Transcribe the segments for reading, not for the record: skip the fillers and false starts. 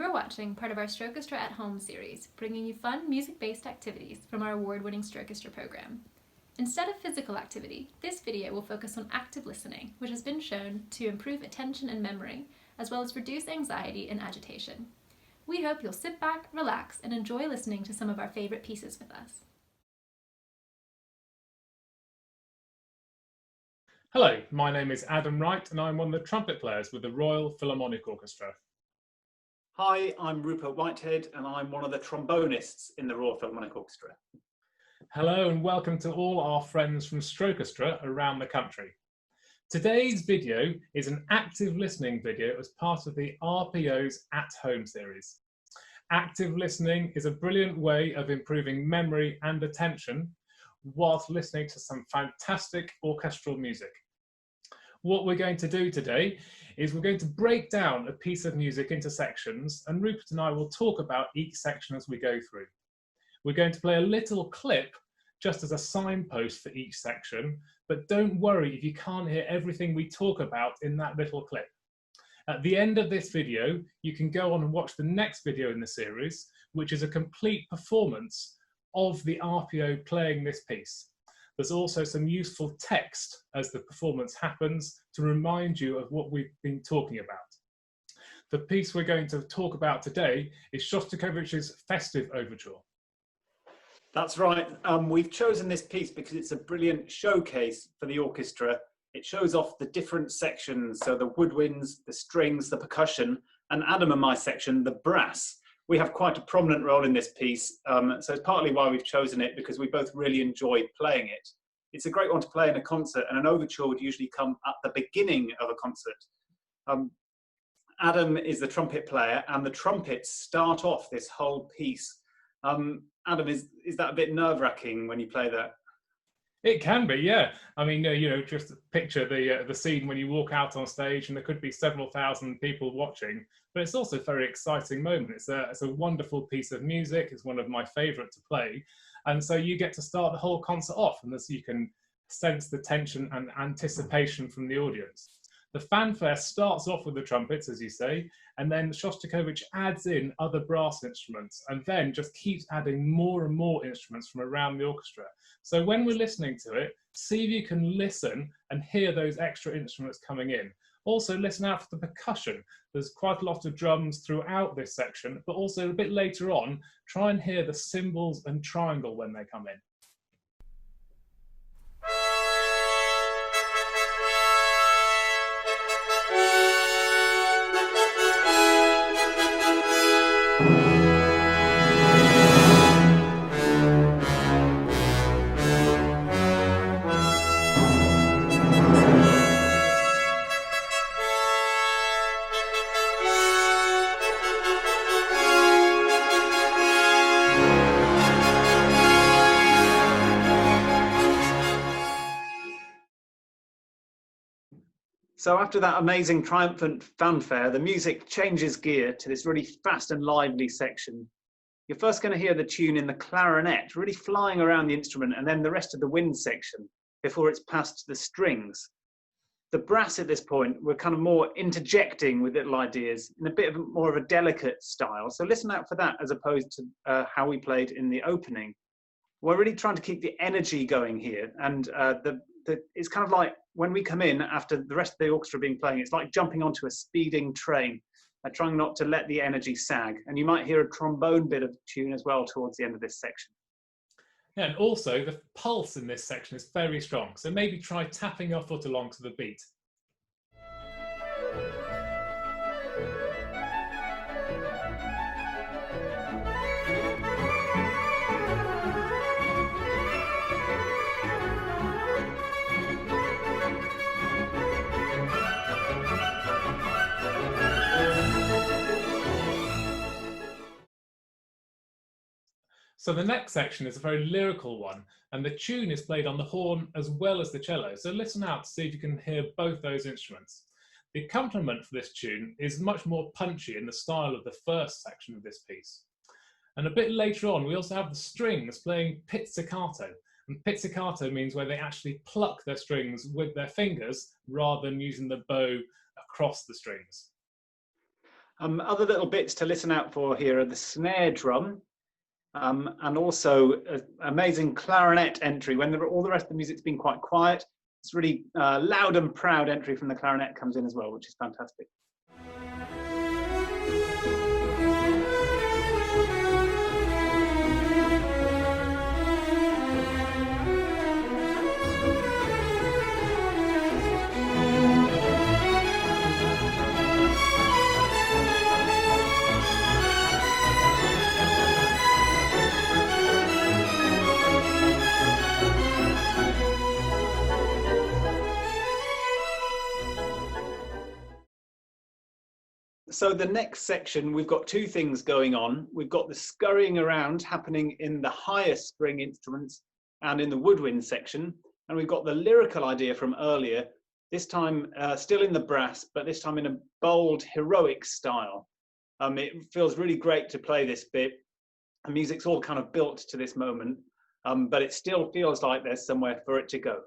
You're watching part of our STROKESTRA at Home series, bringing you fun music-based activities from our award-winning STROKESTRA program. Instead of physical activity, this video will focus on active listening, which has been shown to improve attention and memory, as well as reduce anxiety and agitation. We hope you'll sit back, relax, and enjoy listening to some of our favourite pieces with us. Hello, my name is Adam Wright and I'm one of the trumpet players with the Royal Philharmonic Orchestra. Hi, I'm Rupert Whitehead and I'm one of the trombonists in the Royal Philharmonic Orchestra. Hello and welcome to all our friends from STROKESTRA around the country. Today's video is an active listening video as part of the RPO's At Home series. Active listening is a brilliant way of improving memory and attention whilst listening to some fantastic orchestral music. What we're going to do today is we're going to break down a piece of music into sections, and Rupert and I will talk about each section as we go through. We're going to play a little clip just as a signpost for each section, but don't worry if you can't hear everything we talk about in that little clip. At the end of this video, you can go on and watch the next video in the series, which is a complete performance of the RPO playing this piece. There's also some useful text as the performance happens to remind you of what we've been talking about. The piece we're going to talk about today is Shostakovich's Festive Overture. That's right. We've chosen this piece because it's a brilliant showcase for the orchestra. It shows off the different sections, so the woodwinds, the strings, the percussion, and Adam and my section, the brass. We have quite a prominent role in this piece, so it's partly why we've chosen it, because we both really enjoy playing it. It's a great one to play in a concert, and an overture would usually come at the beginning of a concert. Adam is the trumpet player, and the trumpets start off this whole piece. Adam, is that a bit nerve-wracking when you play that? It can be, yeah. I mean, just picture the scene when you walk out on stage and there could be several thousand people watching, but it's also a very exciting moment. It's a wonderful piece of music. It's one of my favourite to play. And so you get to start the whole concert off, and you can sense the tension and anticipation from the audience. The fanfare starts off with the trumpets, as you say, and then Shostakovich adds in other brass instruments and then just keeps adding more and more instruments from around the orchestra. So when we're listening to it, see if you can listen and hear those extra instruments coming in. Also listen out for the percussion. There's quite a lot of drums throughout this section, but also a bit later on, try and hear the cymbals and triangle when they come in. So after that amazing triumphant fanfare, the music changes gear to this really fast and lively section. You're first going to hear the tune in the clarinet, really flying around the instrument, and then the rest of the wind section before it's passed to the strings. The brass at this point, we're kind of more interjecting with little ideas in a bit of more of a delicate style. So listen out for that as opposed to how we played in the opening. We're really trying to keep the energy going here, and it's kind of like when we come in after the rest of the orchestra being playing, it's like jumping onto a speeding train, trying not to let the energy sag. And you might hear a trombone bit of tune as well towards the end of this section. Yeah, and also the pulse in this section is very strong, so maybe try tapping your foot along to the beat. So the next section is a very lyrical one, and the tune is played on the horn as well as the cello. So listen out to see if you can hear both those instruments. The accompaniment for this tune is much more punchy in the style of the first section of this piece. And a bit later on, we also have the strings playing pizzicato. And pizzicato means where they actually pluck their strings with their fingers rather than using the bow across the strings. Other little bits to listen out for here are the snare drum, and also an amazing clarinet entry. When all the rest of the music's been quite quiet, it's really loud and proud entry from the clarinet comes in as well, which is fantastic. So the next section, we've got two things going on. We've got the scurrying around happening in the higher string instruments and in the woodwind section. And we've got the lyrical idea from earlier, this time still in the brass, but this time in a bold, heroic style. It feels really great to play this bit. The music's all kind of built to this moment, but it still feels like there's somewhere for it to go.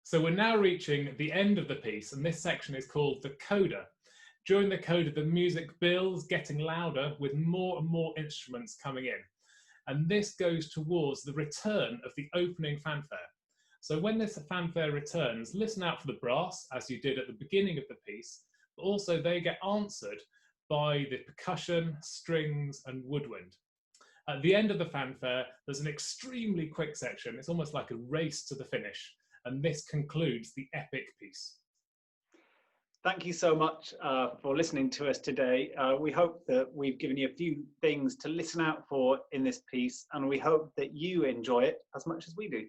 So we're now reaching the end of the piece, and this section is called the coda. During the coda, the music builds, getting louder with more and more instruments coming in. And this goes towards the return of the opening fanfare. So when this fanfare returns, listen out for the brass, as you did at the beginning of the piece, but also they get answered by the percussion, strings, and woodwind. At the end of the fanfare, there's an extremely quick section. It's almost like a race to the finish. And this concludes the epic piece. Thank you so much for listening to us today. We hope that we've given you a few things to listen out for in this piece, and we hope that you enjoy it as much as we do.